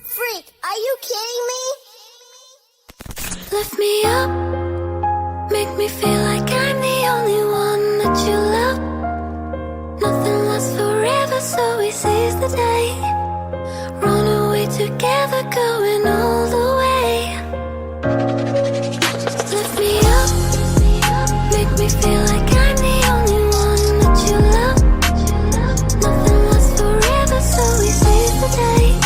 Freak, are you kidding me? Lift me up, make me feel like I'm the only one that you love. Nothing lasts forever, so we seize the day. Run away together, going all the way. Lift me up, make me feel like I'm the only one that you love. Nothing lasts forever, so we seize the day.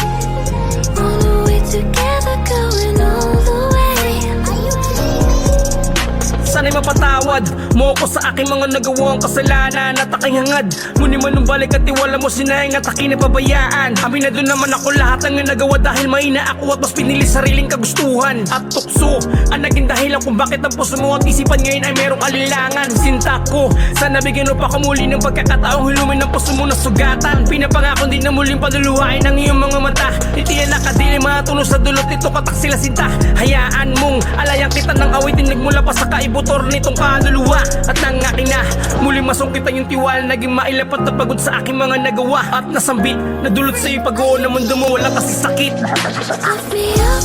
Run away together, going all the way. Are you kidding me? Sana'y mapatawad mo ko sa aking mga nagawang kasalanan at aking hangad. Muni man nung balik at tiwala mo sinayang at aking napabayaan. Aminado naman ako lahat ng nagawa dahil mahina ako at mas pinili sariling kagustuhan. At tukso ang naging dahilan kung bakit ang puso mo at isipan ngayon ay merong alilangan. Sinta ko, sana bigyan mo pa kamuli ng pagkakataong hilumin ng puso mo na sugatan. Pinapangako din na muling paluluhain ang iyong mga mata. Itiyan na kadilim mga tunog sa dulot nito katak sila sinta. Hayaan mong alayan kita ng awitin nagmula pa sa kaibutor nitong kaluluwa. At nang aking na muling masungkitan yung tiwala, naging mailapat na pagod sa aking mga nagawa. At nasambit na dulot sa iyo pag-uon na mundo mo wala kasi sakit. Lift me up,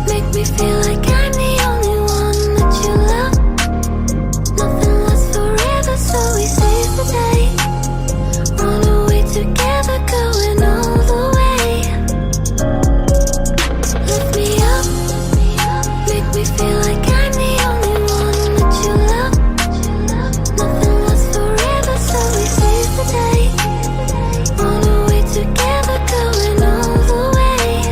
make me feel like I'm the only one that you love. Nothing lasts forever, so we seize the day. Run away together, going all the way. Lift me up, make me feel like I'm the only one that you love. Nothing lasts forever, so we seize the day. Run away together, going all the way.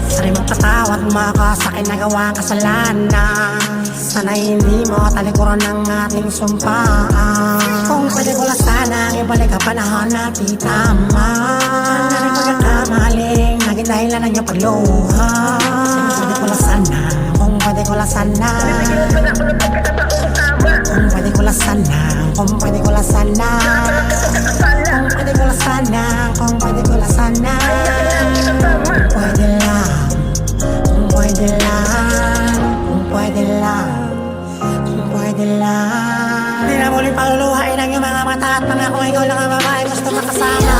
Sana'y magpatawad mo ako sa aking nagawang kasalanan. Sana'y hindi mo talikuran ng ating sumpaan. Kung pwede ko lang sanang ibalik ang panahon na di tama. Sana'y pagkakamaling naging dahilan ng iyong pagluha. Kung pwede ko lang sana, kung pwede ko lang sana, kung pwede ko lang sana, kung pwede ko lang sana, kung pwede ko lang sana, kung pwede ko lang sana, kung pwede lang, kung pwede lang, kung pwede lang, kung pwede lang. Di na muling paluluhain ang iyong mga mata at pangako ikaw lang ang babae gusto makasama.